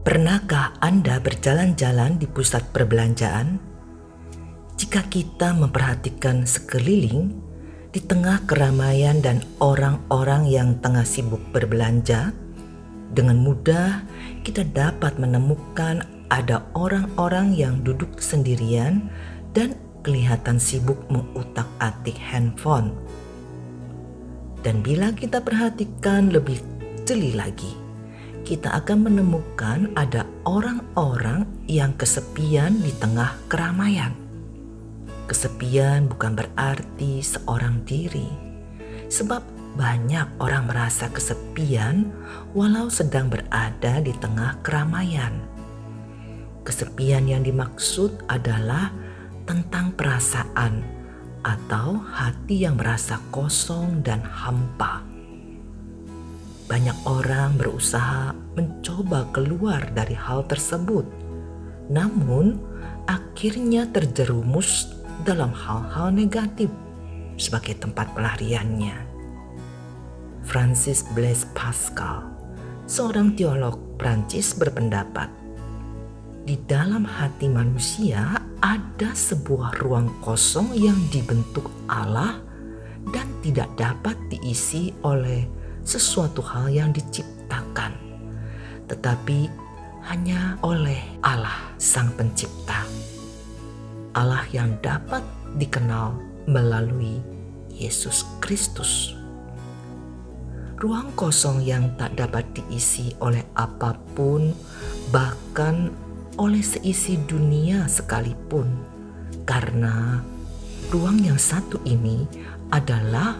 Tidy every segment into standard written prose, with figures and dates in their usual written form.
Pernahkah Anda berjalan-jalan di pusat perbelanjaan? Jika kita memperhatikan sekeliling, di tengah keramaian dan orang-orang yang tengah sibuk berbelanja, dengan mudah kita dapat menemukan ada orang-orang yang duduk sendirian dan kelihatan sibuk mengutak-atik handphone. Dan bila kita perhatikan lebih jeli lagi, kita akan menemukan ada orang-orang yang kesepian di tengah keramaian. Kesepian bukan berarti seorang diri, sebab banyak orang merasa kesepian walau sedang berada di tengah keramaian. Kesepian yang dimaksud adalah tentang perasaan atau hati yang merasa kosong dan hampa. Banyak orang berusaha mencoba keluar dari hal tersebut, namun akhirnya terjerumus dalam hal-hal negatif sebagai tempat pelariannya. Francis Blaise Pascal, seorang teolog Prancis, berpendapat, di dalam hati manusia ada sebuah ruang kosong yang dibentuk Allah dan tidak dapat diisi oleh sesuatu hal yang diciptakan, tetapi hanya oleh Allah Sang Pencipta. Allah yang dapat dikenal melalui Yesus Kristus. Ruang kosong yang tak dapat diisi oleh apapun, bahkan oleh seisi dunia sekalipun, karena ruang yang satu ini adalah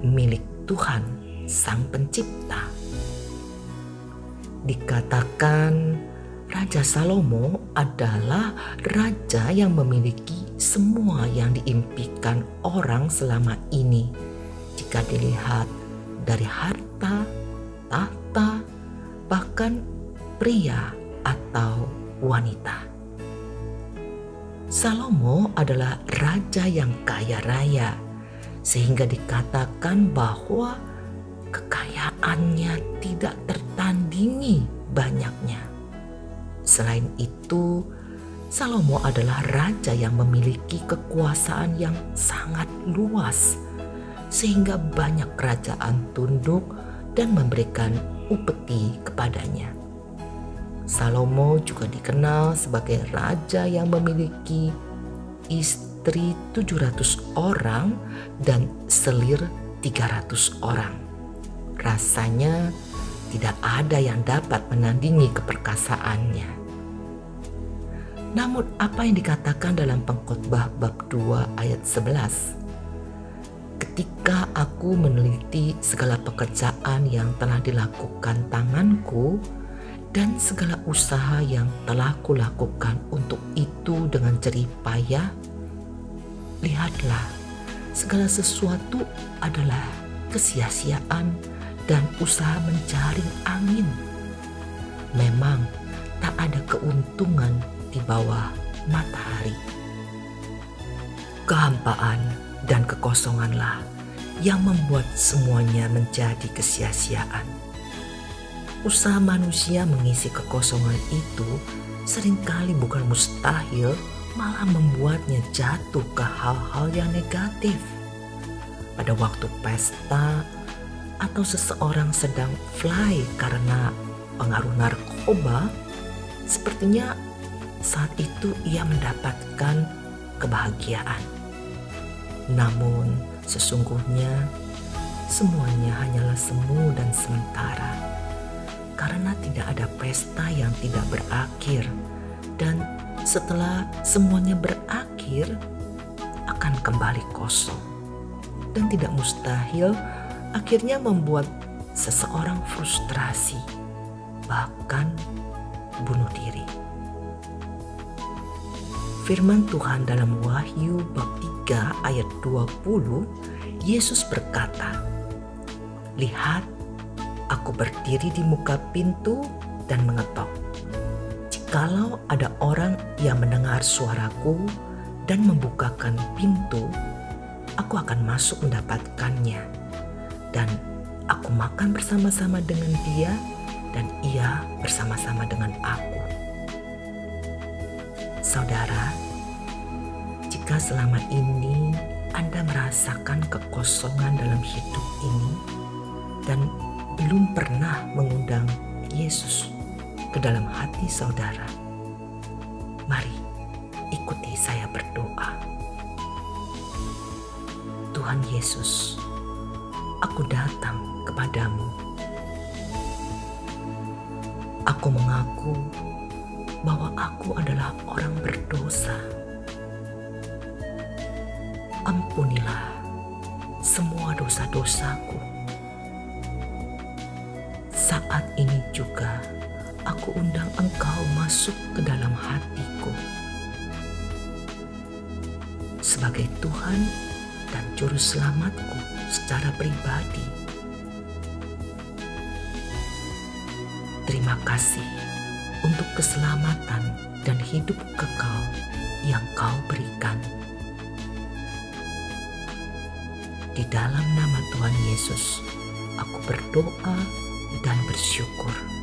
milik Tuhan Sang Pencipta. Dikatakan Raja Salomo adalah raja yang memiliki semua yang diimpikan orang selama ini, jika dilihat dari harta, tahta, bahkan pria atau wanita. Salomo adalah raja yang kaya raya, sehingga dikatakan bahwa kekayaannya tidak tertandingi banyaknya. Selain itu, Salomo adalah raja yang memiliki kekuasaan yang sangat luas, sehingga banyak kerajaan tunduk dan memberikan upeti kepadanya. Salomo juga dikenal sebagai raja yang memiliki istri 700 orang dan selir 300 orang. Rasanya tidak ada yang dapat menandingi keperkasaannya. Namun apa yang dikatakan dalam Pengkhotbah bab 2 ayat 11? Ketika aku meneliti segala pekerjaan yang telah dilakukan tanganku dan segala usaha yang telah kulakukan untuk itu dengan jerih payah, lihatlah, segala sesuatu adalah kesia-siaan dan usaha menjaring angin. Memang tak ada keuntungan di bawah matahari. Kehampaan dan kekosonganlah yang membuat semuanya menjadi kesia-siaan. Usaha manusia mengisi kekosongan itu seringkali bukan mustahil, malah membuatnya jatuh ke hal-hal yang negatif. Pada waktu pesta atau seseorang sedang fly karena pengaruh narkoba, sepertinya saat itu ia mendapatkan kebahagiaan. Namun sesungguhnya semuanya hanyalah semu dan sementara, karena tidak ada pesta yang tidak berakhir, dan setelah semuanya berakhir akan kembali kosong, dan tidak mustahil akhirnya membuat seseorang frustrasi, bahkan bunuh diri. Firman Tuhan dalam Wahyu bab 3 ayat 20, Yesus berkata, "Lihat, aku berdiri di muka pintu dan mengetok. Jikalau ada orang yang mendengar suaraku dan membukakan pintu, aku akan masuk mendapatkannya, dan aku makan bersama-sama dengan dia dan Ia bersama-sama dengan aku. Saudara, jika selama ini Anda merasakan kekosongan dalam hidup ini dan belum pernah mengundang Yesus ke dalam hati saudara, mari ikuti saya berdoa. Tuhan Yesus, aku datang kepadamu. Aku mengaku bahwa aku adalah orang berdosa. Ampunilah semua dosa-dosaku. Saat ini juga aku undang Engkau masuk ke dalam hatiku sebagai Tuhan dan Juru Selamatku secara pribadi. Terima kasih untuk keselamatan dan hidup kekal yang Kau berikan. Di dalam nama Tuhan Yesus, aku berdoa dan bersyukur.